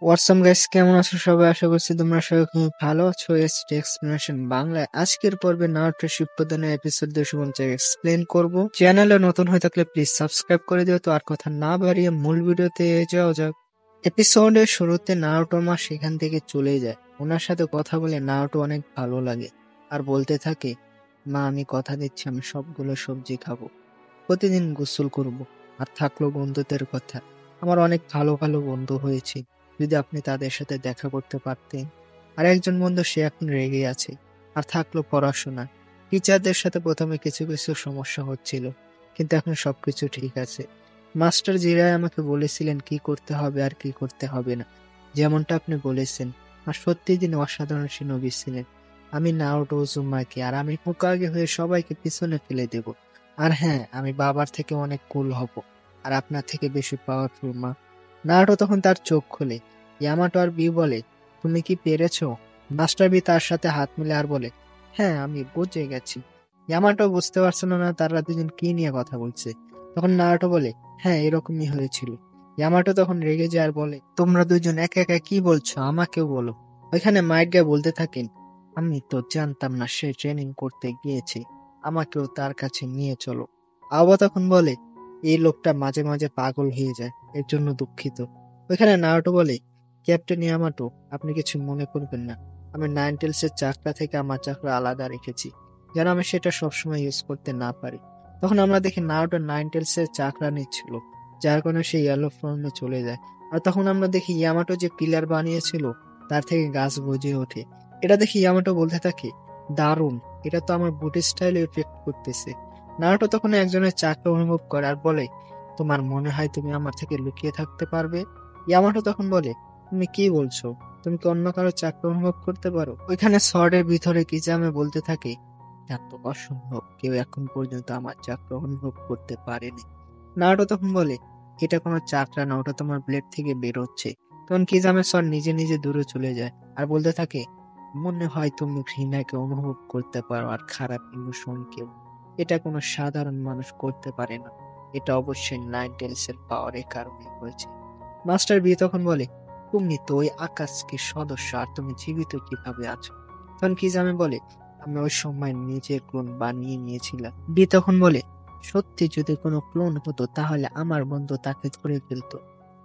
WhatsApp guys, কেমন আছো সবাই? আশা করছি তোমরা সবাই খুব ভালো আছো। এসটি এক্সপ্লেনেশন বাংলায় আজকের পর্বে নারুটো শিপুডেনের এপিসোড 250 এক্সপ্লেন করব। চ্যানেলে নতুন হয়ে থাকলে প্লিজ সাবস্ক্রাইব করে দিও। তো আর কথা না বাড়িয়ে মূল ভিডিওতে যাওয়া যাক। এপিসোডের শুরুতে নারুটো মা সেখান থেকে চলে যায়। ওনার সাথে কথা বলে নারুটো অনেক ভালো লাগে আর বলতে থাকে, মা আমি কথা দিচ্ছি আমি সবগুলো সবজি খাবো, প্রতিদিন গোসল করব। আর থাকলো বন্ধুদের কথা, আমার অনেক ভালো ভালো বন্ধু হয়েছে, যদি আপনি তাদের সাথে দেখা করতে পারতেন। আর একজন বন্ধু সে এখন রেগে আছে। আর থাকলো পড়াশোনা, টিচারদের সাথে প্রথমে কিছু কিছু সমস্যা হচ্ছিল, কিন্তু এখন সবকিছু ঠিক আছে। মাস্টার জিরাই আমাকে বলেছিলেন কি করতে হবে আর কি করতে হবে না, যেমনটা আপনি বলেছেন। আর সত্যি তিনি অসাধারণ শিনবি ছিলেন। আমি নারুটো উজুমাকি, আর আমি হোকাগে হয়ে সবাইকে পিছনে ফেলে দেব। আর হ্যাঁ, আমি বাবার থেকে অনেক কুল হব, আর আপনার থেকে বেশি পাওয়ারফুল মা। নারুটো তখন তার চোখ খোলে। ইয়ামাটো আর বি বলে, তুমি কি পেরেছো? মাস্টার বি তার সাথে হাত মিলে আর বলে, হ্যাঁ আমি বুঝে গেছি। ইয়ামাটো বুঝতে পারছিল না তারা দুজন কি নিয়ে কথা বলছে। তখন নারুটো বলে, হ্যাঁ এরকমই হয়েছিল। ইয়ামাটো তখন রেগে যায় আর বলে, তোমরা দুজন একা একা কি বলছো, আমাকেও বলো। ওইখানে মাইট গায়ে বলতে থাকেন, আমি তো জানতাম না সে ট্রেনিং করতে গিয়েছে, আমাকেও তার কাছে নিয়ে চলো। আওবা তখন বলে, এই লোকটা মাঝে মাঝে পাগল হয়ে যায়, এর জন্য দুঃখিত। ওইখানে নারুটো বলে, ক্যাপ্টেন ইয়ামাটো আপনি কিছু মনে করবেন না, আমি নাইনটেলস এর চাকরা থেকে আমার চাকরা আলাদা রেখেছি, যেন আমি সেটা সবসময় ইউজ করতে না পারি। তখন আমরা দেখি নারুটো নাইনটেলস এর চাকরা নিচ্ছিল, যার কারণে সে ইয়েলো ফর্মে চলে যায়। আর তখন আমরা দেখি ইয়ামাটো যে পিলার বানিয়েছিল তার থেকে গাছ গজে ওঠে। এটা দেখি ইয়ামাটো বলতে থাকে, দারুণ, এটা তো আমার বুটি স্টাইল ইফেক্ট করতেছে। নারুটো তখন একজনের চাকরা অনুভব করে আর বলে, তোমার মনে হয় তুমি আমার থেকে লুকিয়ে থাকতে পারবে? ইয়ামাটো তখন বলে, তুমি কি বলছো? তুমি কি অন্য কারো চাকরা অনুভব করতে পারো? ওইখানে শর্টের ভিতরে কিজামে বলতে থাকে, তা তো অসম্ভব, কেউ এখন পর্যন্ত আমার চাকরা অনুভব করতে পারেনি। নারুটো তখন বলে, এটা কোনো চাকরা না, ওটা তোমার ব্লেড থেকে বের হচ্ছে। তখন কিজামে স্যার নিজে নিজে দূরে চলে যায় আর বলতে থাকে, মনে হয় তুমি ঘৃণাকে অনুভব করতে পারো আর খারাপ ইমোশনকেও। এটা কোনো সাধারণ মানুষ করতে পারে না, এটা অবশ্যই নাইনটেলস এর পাওয়ারের কারণে হয়েছে। মাস্টার বি তখন বলে, তুমি তো ওই আকাশকে সদস্য, আর তুমি জীবিত কিভাবে আছো? তখন কিজামে বলে, আমি ওই সময় নিজে ক্লোন বানিয়ে নিয়েছিলাম। বি তখন বলে, সত্যি যদি কোনো ক্লোন হতো তাহলে আমার বন্ধু তাকে ধরে ফেলতো।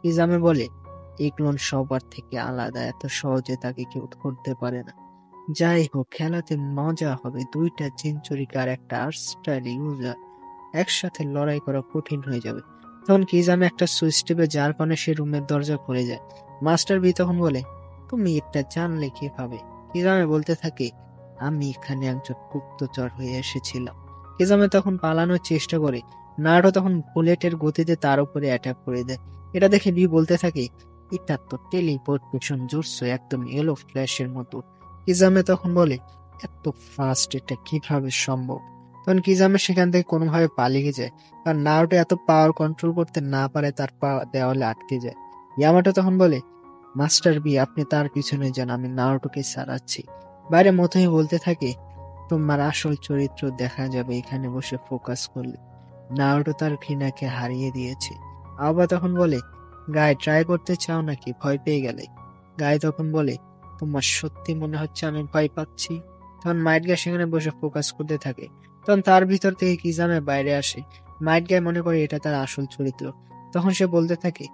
কিজামে বলে, এই ক্লোন সবার থেকে আলাদা, এত সহজে তাকে কেউ ধরতে পারে না। যাই হোক, খেলাতে মজা হবে, দুইটা সেঞ্চুরিকার একটা আর্টস্টাইল ইউজার একসাথে লড়াই করা কঠিন হয়ে যাবে। তখন কিজামে একটা সুইচ টিপে, যার কারণে সে রুমের দরজা খুলে যায়। মাস্টার বি তখন বলে, তুমি এটা জানলে কিভাবে? কিজামে বলতে থাকে, আমি এখানে একজন গুপ্তচর হয়ে এসেছিলাম। কিজামে তখন পালানোর চেষ্টা করে। নারুটো তখন বুলেটের গতিতে তার উপরে অ্যাটাক করে দেয়। এটা দেখে বি বলতে থাকে, এটা তো টেলিপোর্টেশন জুটসু, একদম এলো ফ্ল্যাশের মতো। কিজামে তখন বলে, এত ফাস্ট এটা কিভাবে সম্ভব? তখন কিজামে সেখান থেকে কোনোভাবে পালিয়ে যায়, কারণ নারুটো এত পাওয়ার কন্ট্রোল করতে না পারে, তার পা দেওয়ালে আটকে যায়। ইয়ামাটো তখন বলে, মাস্টার বি আপনি তার পিছনে যান, আমি নারুটোকে সারাচ্ছি। বাইরে মতোই বলতে থাকে, তোমার আসল চরিত্র দেখা যাবে এখানে বসে ফোকাস করলে। নারুটো তার ঘৃণাকে হারিয়ে দিয়েছে। আওবা তখন বলে, গায়ে ট্রাই করতে চাও নাকি, ভয় পেয়ে গেলে? গায়ে তখন বলে, তোমার সত্যি মনে হচ্ছে আমি ভয় পাচ্ছি? তখন মাইট গায়ে সেখানে বসে ফোকাস করতে থাকে। তখন তার ভিতর থেকে কিজামে বাইরে আসে। মাইট গায়ে মনে করে এটা তার আসল চরিত্র। তখন সে বলতে থাকে,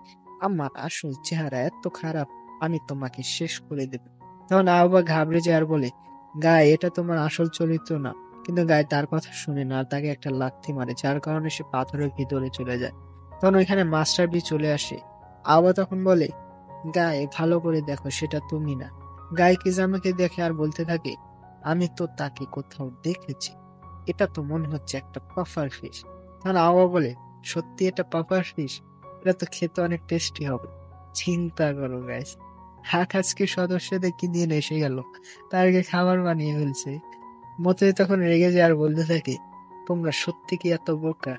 আমার আসল চেহারা এত খারাপ, আমি তোমাকে শেষ করে দেব। তখন আওবা ঘাবড়ে যায় আর বলে, গায়ে এটা তোমার আসল চরিত্র না। কিন্তু গায়ে তার কথা শুনে না, তাকে একটা লাথি মারে, যার কারণে সে পাথরের ভিতরে চলে যায়। তখন ওইখানে মাস্টার বি চলে আসে। আওবা তখন বলে, গায়ে ভালো করে দেখো, সেটা তুমি না। গায়ে কিজামাকে দেখে আর বলতে থাকে, আমি তো তাকে কোথাও দেখেছি, এটা তো মনে হচ্ছে একটা পাফার ফিশ। তখন আওয়া বলে, সত্যি এটা পাফার ফিশ? এটা তো খেতে অনেক টেস্টি হবে। চিন্তা করো গাইস, আজকে সদস্যদের কি দিন এসে গেল, তারকে খাবার বানিয়ে ফেলছে। মতোই তখন রেগে যায় আর বলতে থাকে, তোমরা সত্যি কি এত বোকা?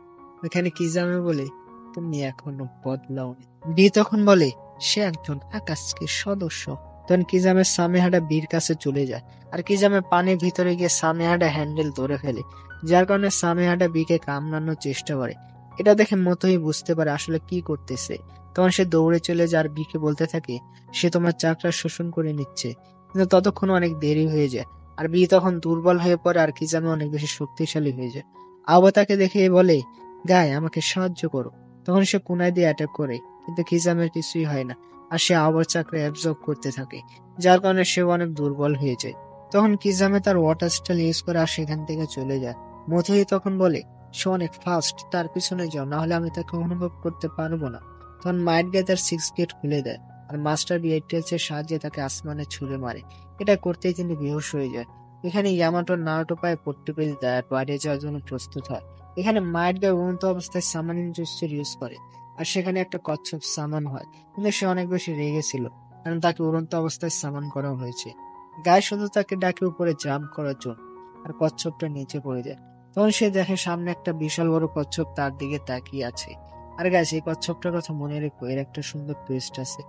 এখানে কিজামে বলে, তুমি এখনো বদলাওনি। বি তখন বলে, সে একজন আকাশকে সদস্য। তখন কিজামের সামেহাডা বীর কাছে চলে যায়, আর কিজামে পানির ভিতরে গিয়ে সামেহাডা হ্যান্ডেল ধরে ফেলে, যার কারণে সামেহাডা বিকে কামড়ানোর চেষ্টা করে। এটা দেখে মতোই বুঝতে পারে আসলে কি করতেছে। তখন সে দৌড়ে চলে যায় আর বিকে বলতে থাকে সে তোমার চাকরা শোষণ করে নিচ্ছে। কিন্তু ততক্ষণ অনেক দেরি হয়ে যায় আর বি তখন দুর্বল হয়ে পড়ে আর কিজামে অনেক বেশি শক্তিশালী হয়ে যায়। আবা তাকে দেখে বলে, গায়ে আমাকে সাহায্য করো। তখন সে কুনায় দিয়ে অ্যাটাক করে, কিন্তু কিজামের কিছুই হয় না আর সে আবার চাকরি অ্যাবজর্ব করতে থাকে, যার কারণে সে অনেক দুর্বল হয়ে যায়। তখন কিজামে তার ওয়াটার স্টাইল ইউজ করে আর সেখান থেকে চলে যায়। মথুই তখন বলে সে অনেক ফাস্ট, তার পিছনে যাও, না হলে আমি তাকে অনুভব করতে পারবো না। তখন মাইট গায়ে তার 6 গেট খুলে দেয় আর মাস্টার বিএটেলস এর সাহায্যে তাকে আসমানে ছুড়ে মারে। এটা করতেই তিনি বেহুশ হয়ে যায়। এখানে ইয়ামাটো নারুটো পায়ে পট্টি বেঁধে দেয় আর বাইরে যাওয়ার জন্য প্রস্তুত হয়। এখানে মাইট গায়ে উড়ন্ত অবস্থায় সামানিং জুৎসুর ইউজ করে আর সেখানে একটা কচ্ছপ সামান হয়, কিন্তু সে অনেক বেশি রেগে ছিল কারণ তাকে উড়ন্ত অবস্থায় সামান করা হয়েছে। গায়ে শুধু তাকে ডাকে উপরে জাম্প করার জন্য আর কচ্ছপটা নিচে পড়ে যায়। তখন সে দেখে সামনে একটা বিশাল বড় কচ্ছপ তার দিকে তাকিয়ে আছে। আর গাইস, এই কচ্ছপটার কথা মনে রেখো, এর একটা সুন্দর টুইস্ট আছে।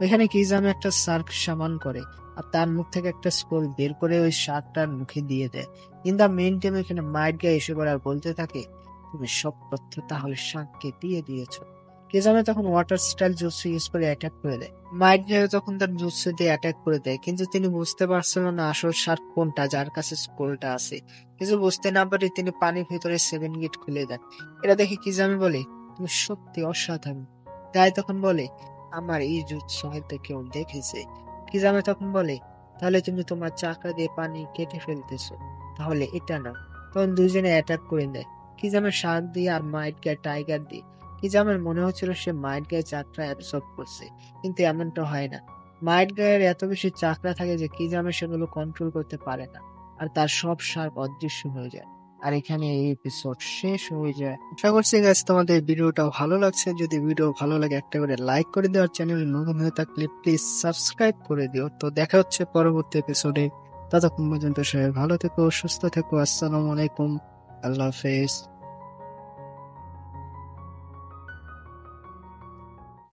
ওইখানে কিজামে একটা শার্ক সামান করে আর তার মুখ থেকে একটা স্ক্রোল বের করে ওই শার্কটার মুখে দিয়ে দেয়। ইন দা মেইন টাইম এখানে মাইট গায়ে এসে পড়ে আর বলতে থাকে, তুমি সব তথ্য তাহলে শার্ককে দিয়ে দিয়েছো। কিজামে তখন ওয়াটার স্টাইল জুৎসু ইউজ করে অ্যাটাক করে দেয়। মাইট গায়ে তখন তার জুৎসু দিয়ে অ্যাটাক করে দেয়, কিন্তু তিনি বুঝতে পারছিল না আসল শার্ক কোনটা যার কাছে স্ক্রোলটা আছে। কিছু বুঝতে না পারে তিনি পানির ভিতরে 7 গেট খুলে দেন। এটা দেখে কিজামে বলে, তুমি সত্যি অসাধারণ। গায়ে তখন বলে, আমার এই জুৎসু হয়তো কেউ দেখেছে। কিজামে তখন বলে, তাহলে তুমি তোমার চাকরা দিয়ে পানি কেটে ফেলতেছো, তাহলে এটা না। তখন দুজনে অ্যাটাক করে দেয়, কিজামের শার্ক দিয়ে আর মাইট গায়ে টাইগার দিয়ে। কিজামের মনে হচ্ছিল সে মাইট গায়ে চাকরা অ্যাবসর্ব করছে, কিন্তু এমনটা হয় না। মাইট গায়ের এত বেশি চাকরা থাকে যে কিজামে সেগুলো কন্ট্রোল করতে পারে না আর তার সব শার্ক অদৃশ্য হয়ে যায়। আর এখানে এই এপিসোড শেষ হয়ে যায়। আশা করছি গাইস তোমাদের ভিডিওটা ভালো লাগছে। যদি ভিডিও ভালো লাগে একটা করে লাইক করে দিও, আর চ্যানেলে নতুন হয়ে থাকলে প্লিজ সাবস্ক্রাইব করে দিও। তো দেখা হচ্ছে পরবর্তী এপিসোডে। ততক্ষণ পর্যন্ত সবাই ভালো থেকো, সুস্থ থেকো। আসসালামু আলাইকুম, আল্লাহ হাফেজ।